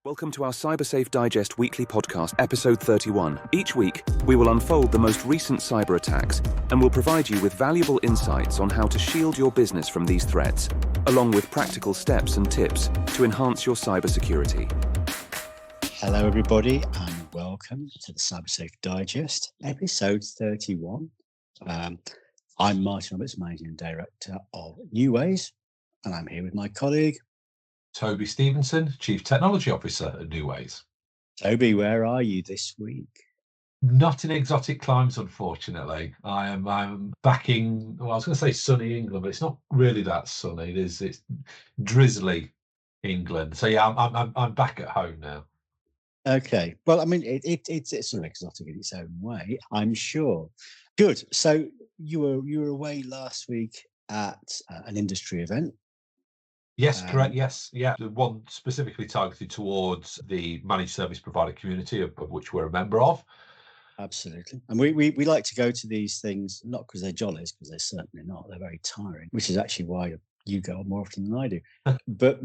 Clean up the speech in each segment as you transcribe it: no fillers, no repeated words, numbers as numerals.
Welcome to our Cybersafe Digest weekly podcast, episode 31. Each week, we will unfold the most recent cyber attacks and will provide you with valuable insights on how to shield your business from these threats, along with practical steps and tips to enhance your cybersecurity. Hello, everybody, and welcome to the Cybersafe Digest, episode 31. I'm Martin Roberts, Managing Director of New Ways, and I'm here with my colleague, Toby Stevenson, Chief Technology Officer at New Ways. Toby, where are you this week? Not in exotic climes, unfortunately. I'm back in, well, I was going to say sunny England, but it's not really that sunny. It's drizzly England. So yeah, I'm back at home now. Okay. Well, I mean, it's sort of exotic in its own way, I'm sure. Good. So you were away last week at an industry event. Yes, correct. Yes, yeah. The one specifically targeted towards the managed service provider community, of which we're a member of. Absolutely. And we like to go to these things, not because they're jollies, because they're certainly not. They're very tiring, which is actually why you go more often than I do. but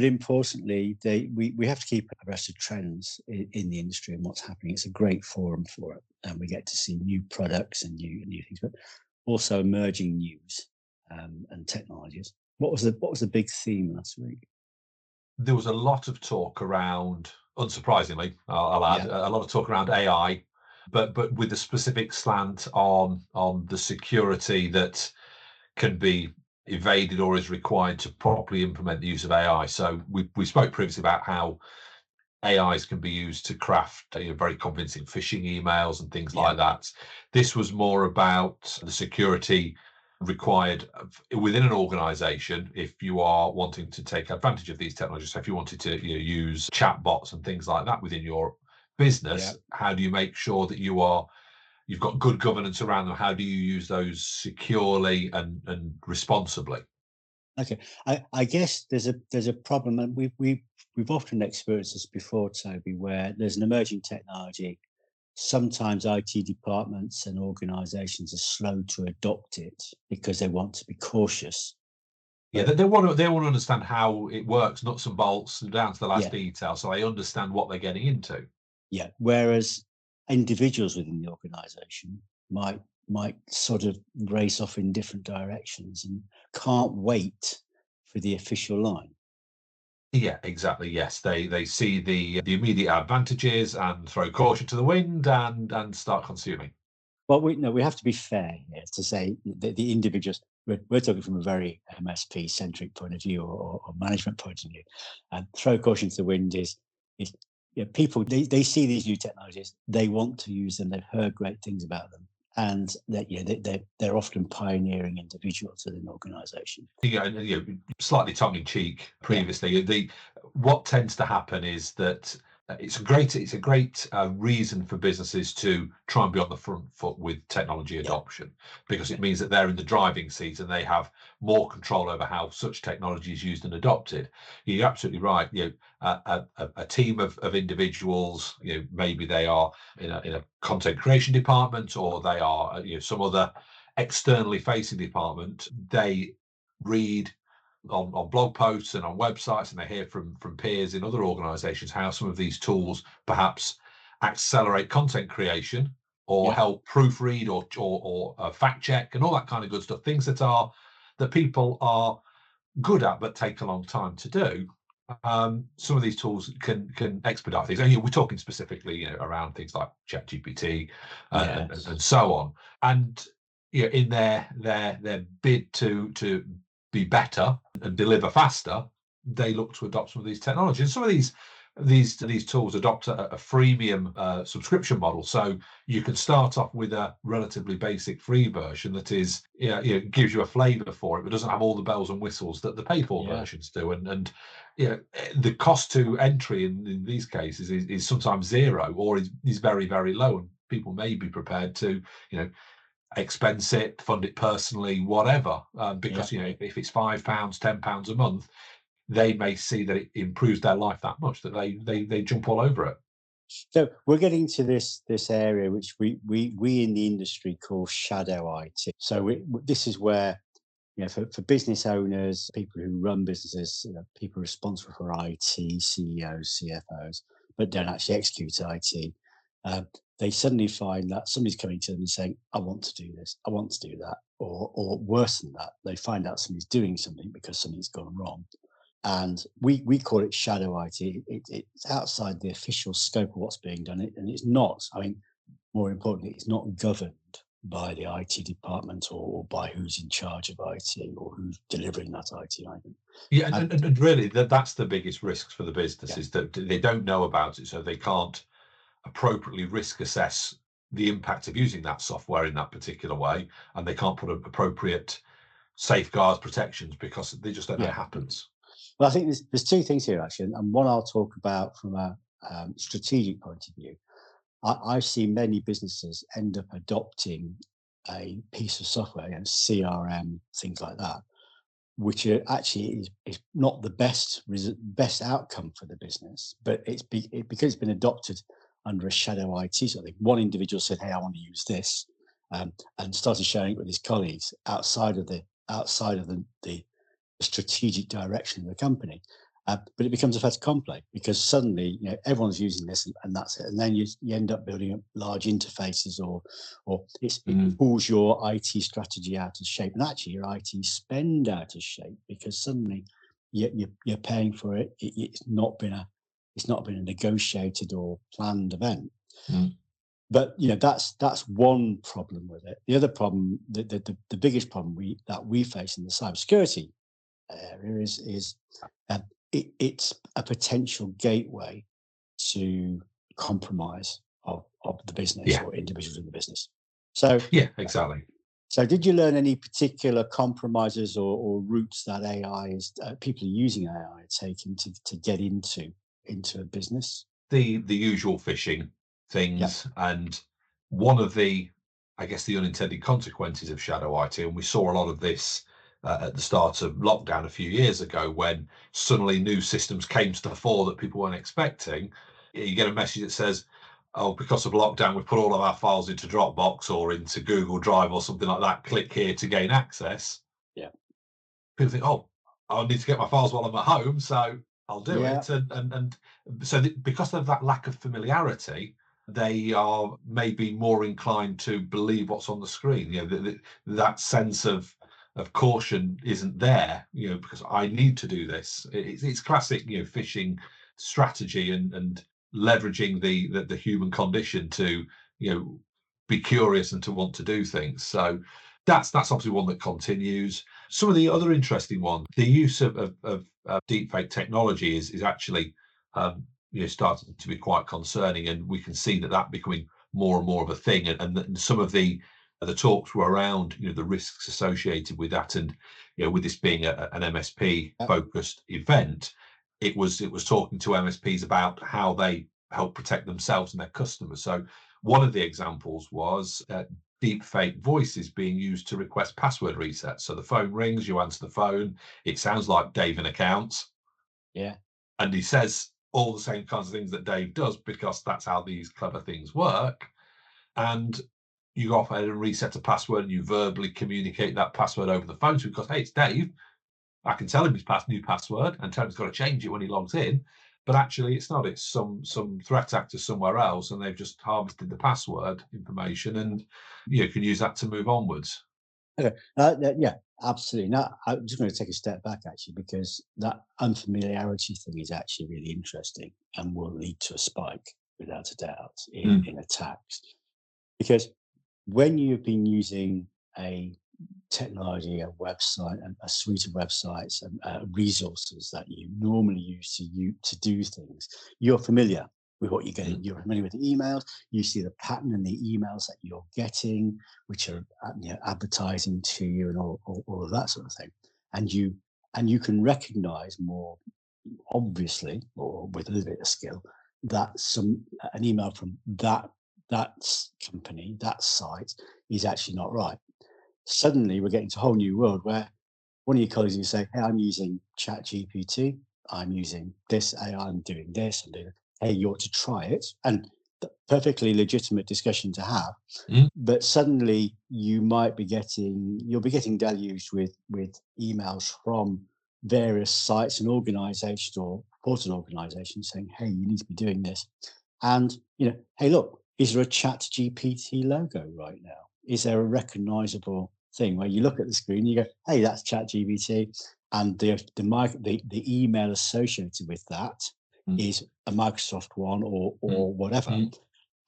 importantly, we have to keep abreast of trends in the industry and what's happening. It's a great forum for it, and we get to see new products and new things, but also emerging news and technologies. What was the big theme last week? There was a lot of talk around, unsurprisingly, I'll add, a lot of talk around AI, but with a specific slant on the security that can be evaded or is required to properly implement the use of AI. So we spoke previously about how AIs can be used to craft very convincing phishing emails and things like that. This was more about the security required within an organization if you are wanting to take advantage of these technologies. So if you wanted to use chatbots and things like that within your business, how do you make sure that you've got good governance around them? How do you use those securely and responsibly? Okay, I guess there's a problem, and we've often experienced this before, Toby, where there's an emerging technology. Sometimes IT departments and organizations are slow to adopt it because they want to be cautious. Yeah, they want to understand how it works, nuts and bolts, down to the last detail, so they understand what they're getting into. Yeah, whereas individuals within the organization might sort of race off in different directions and can't wait for the official line. Yeah, exactly. Yes, they see the immediate advantages and throw caution to the wind and start consuming. Well, we have to be fair here to say that the individuals, we're talking from a very MSP centric point of view or management point of view, and throw caution to the wind is people they see these new technologies, they want to use them, they've heard great things about them, and that they're often pioneering individuals within an organisation. Slightly tongue in cheek. Previously, what tends to happen is that it's a great reason for businesses to try and be on the front foot with technology adoption, because it means that they're in the driving seat and they have more control over how such technology is used and adopted. You're absolutely right. A team of individuals, maybe they are in a content creation department, or they are some other externally facing department. They read on blog posts and on websites, and they hear from peers in other organizations how some of these tools perhaps accelerate content creation or help proofread or fact check and all that kind of good stuff, things that people are good at but take a long time to do. Some of these tools can expedite things, and we're talking specifically around things like ChatGPT and so on. And in their bid to be better and deliver faster, they look to adopt some of these technologies. And some of these tools adopt a freemium subscription model, so you can start off with a relatively basic free version that is gives you a flavor for it, but doesn't have all the bells and whistles that the paid for versions do. And the cost to entry in these cases is sometimes zero, or is very, very low, and people may be prepared to expense it, fund it personally, whatever, because if it's £5, £10 a month, they may see that it improves their life that much that they jump all over it. So we're getting to this area which we in the industry call shadow IT. So this is where for business owners, people who run businesses, people responsible for IT, CEOs, CFOs, but don't actually execute IT, they suddenly find that somebody's coming to them and saying, I want to do this, I want to do that. Or worse than that, they find out somebody's doing something because something's gone wrong. And we call it shadow IT. It's outside the official scope of what's being done. And it's not, I mean, more importantly, it's not governed by the IT department or by who's in charge of IT or who's delivering that IT item. Yeah, And and really that's the biggest risks for the yeah, businesses, that they don't know about it, so they can't appropriately risk assess the impact of using that software in that particular way, and they can't put appropriate safeguards, protections, because they just don't know it yeah. happens. Well, I think there's two things here actually, and one I'll talk about from a strategic point of view. I've seen many businesses end up adopting a piece of software, CRM, things like that, which actually is not the best outcome for the business, but because it's been adopted under a shadow IT sort of thing. One individual said, "Hey, I want to use this," and started sharing it with his colleagues outside of the strategic direction of the company. But it becomes a fait accompli because suddenly everyone's using this and that's it. And then you end up building up large interfaces or it pulls your IT strategy out of shape and actually your IT spend out of shape because suddenly you're paying for it. It's not been a negotiated or planned event. Mm. But that's one problem with it. The other problem, the biggest problem that we face in the cybersecurity area is um, it's a potential gateway to compromise of the business Yeah, or individuals in the business. So, yeah, exactly. so did you learn any particular compromises or routes that AI is people are using AI are taking to get into a business? The usual phishing Yeah, things, and one of the, I guess, the unintended consequences of shadow IT, and we saw a lot of this at the start of lockdown a few years ago, when suddenly new systems came to the fore that people weren't expecting. You get a message that says, "Oh, because of lockdown, we've put all of our files into Dropbox or into Google Drive or something like that. Click here to gain access." yeah, People think, "Oh, I need to get my files while I'm at home, so I'll do yeah, it." And so because of that lack of familiarity, they are maybe more inclined to believe what's on the screen. That sense of caution isn't there. Because I need to do this. It's classic, phishing strategy and leveraging the human condition to be curious and to want to do things. So that's obviously one that continues. Some of the other interesting ones, the use of deepfake technology is actually starting to be quite concerning, and we can see that becoming more and more of a thing. And some of the talks were around the risks associated with that, and with this being an MSP yeah, focused event, it was talking to MSPs about how they help protect themselves and their customers. So one of the examples was deep fake voices being used to request password resets. So the phone rings, you answer the phone, it sounds like Dave in accounts, yeah, and he says all the same kinds of things that Dave does because that's how these clever things work. And you go off ahead and reset a password and you verbally communicate that password over the phone to him because, hey, it's Dave. I can tell him his new password and tell him he's got to change it when he logs in. But actually, it's not. It's some threat actor somewhere else, and they've just harvested the password information, and you can use that to move onwards. okay. Yeah, absolutely. Now, I'm just going to take a step back actually, because that unfamiliarity thing is actually really interesting and will lead to a spike without a doubt Mm. in attacks. Because when you've been using a technology, a website, a suite of websites and resources that you normally use to do things, you're familiar with what you're getting. Mm. You're familiar with the emails. You see the pattern in the emails that you're getting, which are advertising to you and all of that sort of thing. And you can recognize more obviously, or with a little bit of skill, that an email from that company, that site, is actually not right. Suddenly, we're getting to a whole new world where one of your colleagues will say, "Hey, I'm using Chat GPT. I'm using this AI. I'm doing this. I'm doing. Hey, you ought to try it." And perfectly legitimate discussion to have. But suddenly you'll be getting deluged with emails from various sites and organizations or reported organizations saying, hey, you need to be doing this. And, hey, look, is there a Chat GPT logo right now? Is there a recognizable thing where you look at the screen and you go, hey, that's Chat GPT, and the email associated with that is a Microsoft one or whatever.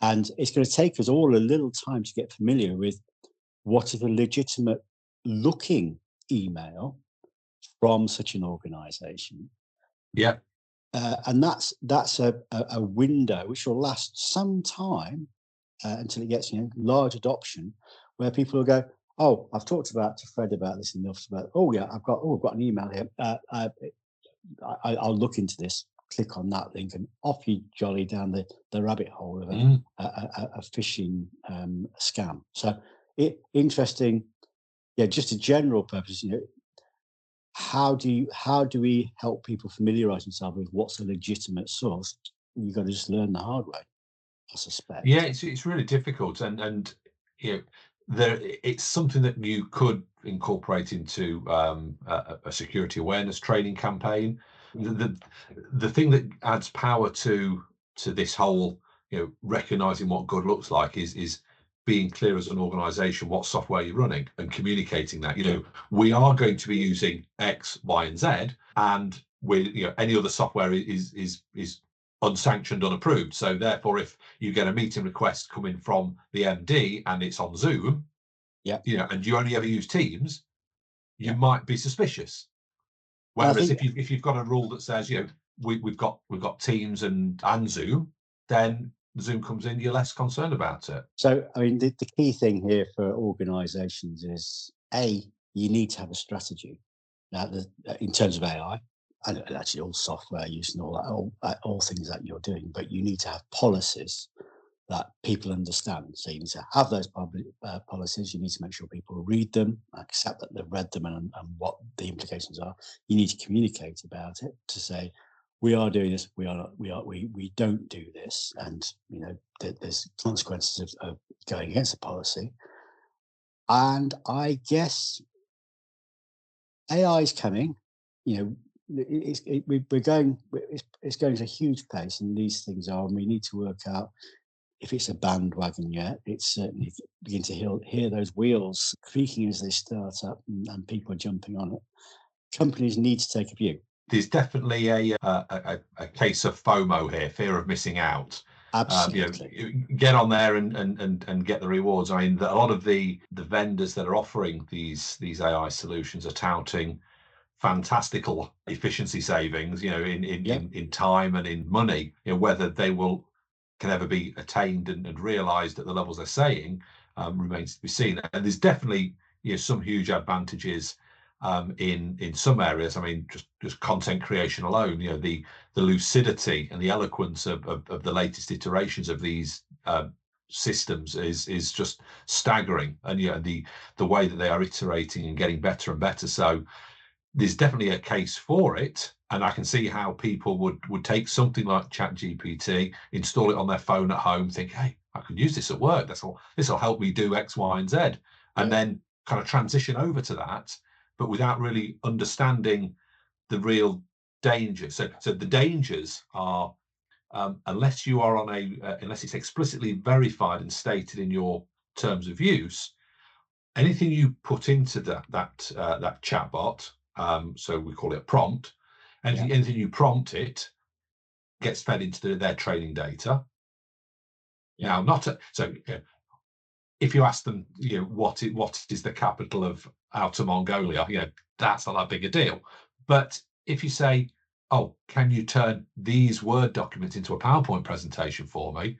And it's going to take us all a little time to get familiar with what is a legitimate looking email from such an organization. Yeah. And that's a window which will last some time until it gets large adoption, where people will go, oh, I've talked to Fred about this in the office about, oh yeah, I've got an email here. I'll look into this. Click on that link, and off you jolly down the rabbit hole of a phishing scam. So interesting. Yeah, just a general purpose. How do we help people familiarize themselves with what's a legitimate source? You've got to just learn the hard way, I suspect. Yeah, it's really difficult, and it's something that you could incorporate into a security awareness training campaign. The thing that adds power to this whole recognizing what good looks like is being clear as an organization what software you're running and communicating that. We are going to be using X, Y, and Z, and any other software is unsanctioned, unapproved. So therefore, if you get a meeting request coming from the MD and it's on Zoom, and you only ever use Teams, you might be suspicious. Whereas if you've got a rule that says we've got Teams and Zoom, then Zoom comes in, you're less concerned about it. So I mean, the key thing here for organisations is you need to have a strategy. Now, in terms of AI, and actually all software use and all things that you're doing, but you need to have policies that people understand. So you need to have those policies. You need to make sure people read them, accept that they've read them, and what the implications are. You need to communicate about it to say, we are doing this. We don't do this, and there's consequences of going against the policy. And I guess AI is coming. It's going at a huge pace, and these things are, and we need to work out if it's a bandwagon yet. It's certainly begin to hear those wheels creaking as they start up, and people are jumping on it. Companies need to take a view. There's definitely a case of FOMO here, fear of missing out. Absolutely. Get on there and get the rewards. I mean, a lot of the vendors that are offering these AI solutions are touting fantastical efficiency savings, in time and in money. Whether they can ever be attained and realized at the levels they're saying remains to be seen. And there's definitely some huge advantages in some areas. I mean, just content creation alone, the lucidity and the eloquence of the latest iterations of these systems is just staggering, and the way that they are iterating and getting better and better. So there's definitely a case for it, and I can see how people would take something like ChatGPT, install it on their phone at home, think, hey, I can use this at work. This will help me do X, Y, and Z, and then kind of transition over to that, but without really understanding the real danger. So the dangers are, unless you are on unless it's explicitly verified and stated in your terms of use, anything you put into that chatbot, so we call it a prompt, anything you prompt it gets fed into their training data. Now, if you ask them, what is the capital of Outer Mongolia, that's not that big a deal. But if you say, oh, can you turn these Word documents into a PowerPoint presentation for me?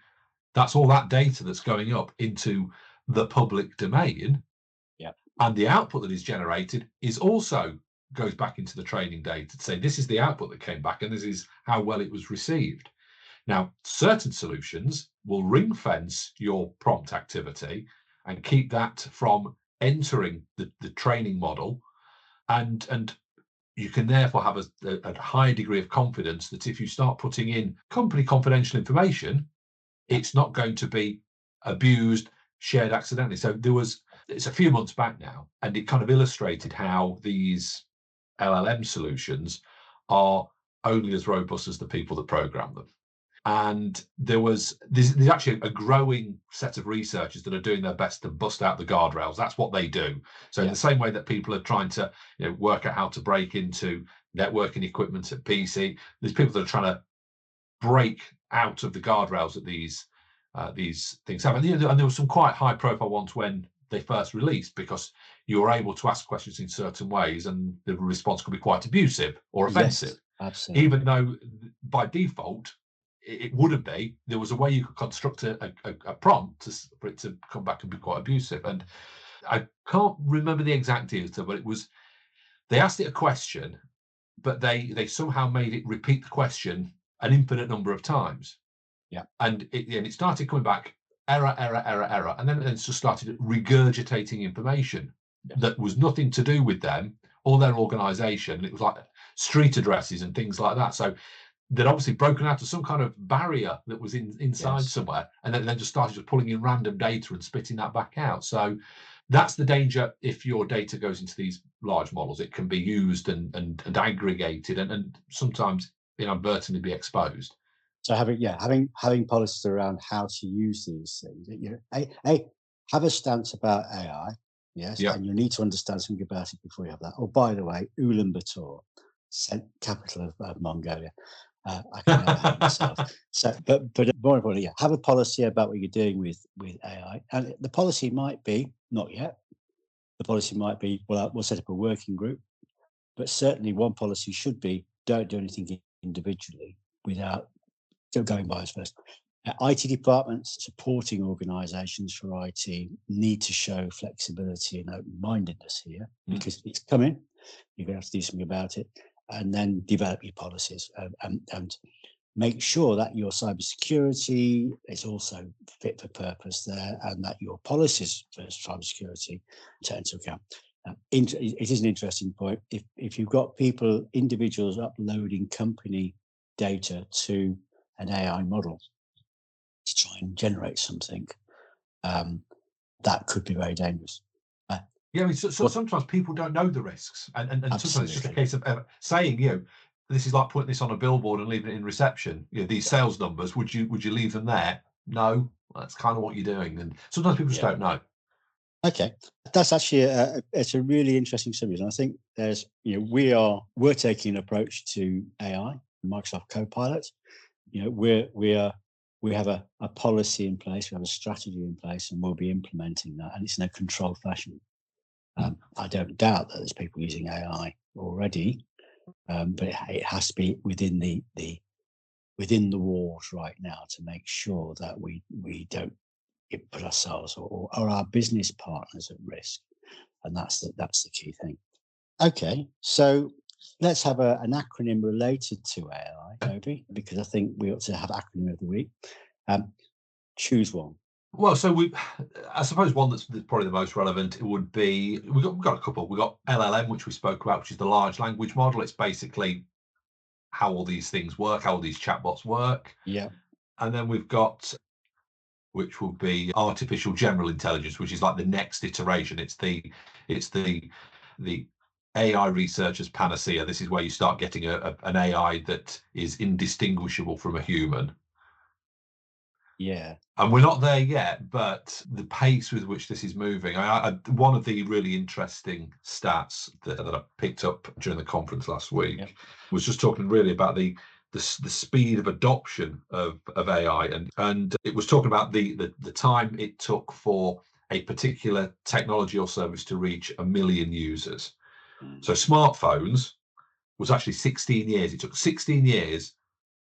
That's all that data that's going up into the public domain. And the output that is generated goes back into the training data to say, this is the output that came back and this is how well it was received. Now, certain solutions will ring fence your prompt activity and keep that from entering the training model. And you can therefore have a high degree of confidence that if you start putting in company confidential information, It's not going to be abused, shared accidentally. So it's a few months back now, and it kind of illustrated how these LLM solutions are only as robust as the people that program them. And there's actually a growing set of researchers that are doing their best to bust out the guardrails. That's what they do. So in the same way that people are trying to work out how to break into networking equipment at PC, there's people that are trying to break out of the guardrails that these things have. And there were some quite high profile ones when they first released, because you were able to ask questions in certain ways and the response could be quite abusive or offensive. Yes, absolutely. Even though by default it wouldn't be. There was a way you could construct a prompt for it to come back and be quite abusive. And I can't remember the exact detail, but they asked it a question, but they somehow made it repeat the question an infinite number of times. Yeah. And it started coming back, error, and then it just started regurgitating information that was nothing to do with them or their organization. It was like street addresses and things like that. So they'd obviously broken out of some kind of barrier that was inside somewhere, and then just started just pulling in random data and spitting that back out. So that's the danger. If your data goes into these large models, it can be used and aggregated and sometimes inadvertently be exposed. So having policies around how to use these things. Have a stance about AI, yes, and you need to understand something about it before you have that. Oh, by the way, Ulaanbaatar, capital of Mongolia. I can never help myself. So, but more importantly, have a policy about what you're doing with AI, and the policy might be not yet. The policy might be, well, we'll set up a working group, but certainly one policy should be don't do anything individually without going by us first. IT departments, supporting organisations for IT, need to show flexibility and open-mindedness here, because it's coming. You're going to have to do something about it, and then develop your policies and make sure that your cybersecurity is also fit for purpose there, and that your policies for cybersecurity take into account. It is an interesting point. If you've got individuals uploading company data to an AI model to try and generate something, that could be very dangerous. Yeah, I mean, so sometimes people don't know the risks, and sometimes it's just a case of saying, this is like putting this on a billboard and leaving it in reception. These sales numbers, would you leave them there? No, that's kind of what you're doing, and sometimes people just don't know. Okay, that's actually it's a really interesting subject, and I think there's we're taking an approach to AI, Microsoft Copilot. We have a policy in place, we have a strategy in place, and we'll be implementing that, and it's in a controlled fashion. I don't doubt that there's people using AI already, but it has to be within the walls right now to make sure that we don't put ourselves or our business partners at risk, and that's the key thing. Okay, so let's have an acronym related to AI, Toby, because I think we ought to have acronym of the week. Choose one. Well, so I suppose one that's probably the most relevant, it would be, we've got a couple. We've got LLM, which we spoke about, which is the large language model. It's basically how all these things work, how all these chatbots work. Yeah. And then we've got, which will be artificial general intelligence, which is like the next iteration. It's the AI researcher's panacea. This is where you start getting an AI that is indistinguishable from a human. Yeah. And we're not there yet, but the pace with which this is moving. One of the really interesting stats that I picked up during the conference last week was just talking really about the speed of adoption of AI, and it was talking about the time it took for a particular technology or service to reach 1 million users. So smartphones was actually 16 years. It took 16 years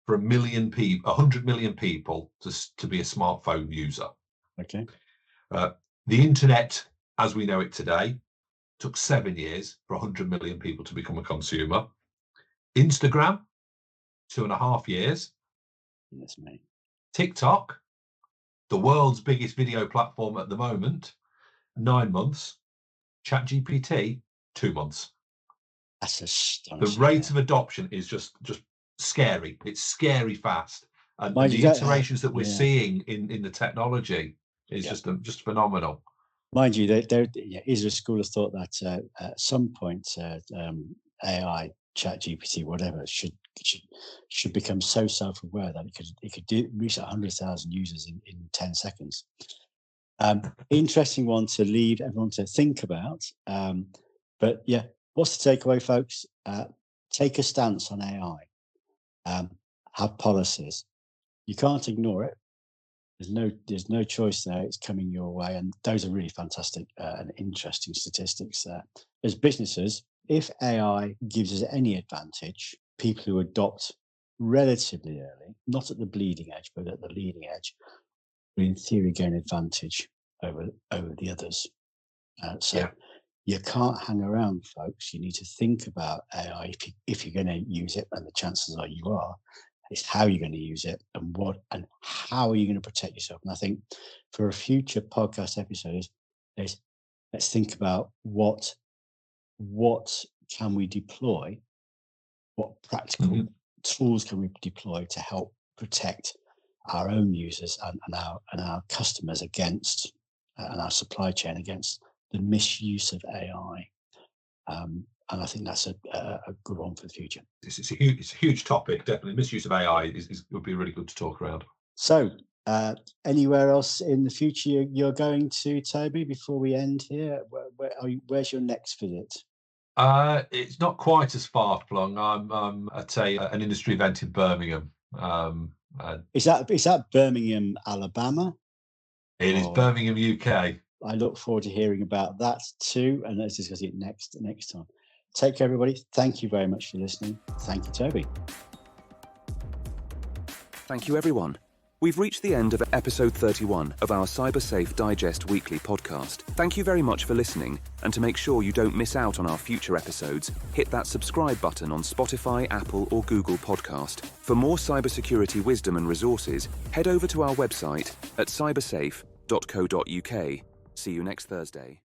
for 100 million people to be a smartphone user. Okay. The internet, as we know it today, took 7 years for 100 million people to become a consumer. Instagram, 2.5 years. That's me. TikTok, the world's biggest video platform at the moment, 9 months. ChatGPT, 2 months. That's astonishing. The rate of adoption is just scary. It's scary fast. And Mind the you, that, iterations that we're yeah. seeing in the technology is just phenomenal. Mind you, there is a school of thought that at some point AI, Chat GPT, whatever, should become so self-aware that it could reach 100,000 users in 10 seconds. Interesting one to leave everyone to think about. But yeah, what's the takeaway, folks? Take a stance on AI. Have policies. You can't ignore it. There's no choice there. It's coming your way, and those are really fantastic and interesting statistics there. As businesses, if AI gives us any advantage, people who adopt relatively early, not at the bleeding edge, but at the leading edge, will in theory gain advantage over the others. So you can't hang around, folks. You need to think about AI if you're going to use it, and the chances are you are. It's how you're going to use it and how are you going to protect yourself. And I think for a future podcast episodes, let's think about what can we deploy, what practical tools can we deploy to help protect our own users and our customers against and our supply chain against the misuse of AI. And I think that's a good one for the future. It's a huge topic. Definitely, misuse of AI would be really good to talk around. So, anywhere else in the future you're going to, Toby? Before we end here, where's your next visit? It's not quite as far flung. I'm at an industry event in Birmingham. Is that Birmingham, Alabama? It is Birmingham, UK. I look forward to hearing about that too, and let's discuss it next time. Take care, everybody. Thank you very much for listening. Thank you, Toby. Thank you, everyone. We've reached the end of episode 31 of our Cybersafe Digest weekly podcast. Thank you very much for listening, and to make sure you don't miss out on our future episodes, hit that subscribe button on Spotify, Apple, or Google Podcast. For more cybersecurity wisdom and resources, head over to our website at cybersafe.co.uk. See you next Thursday.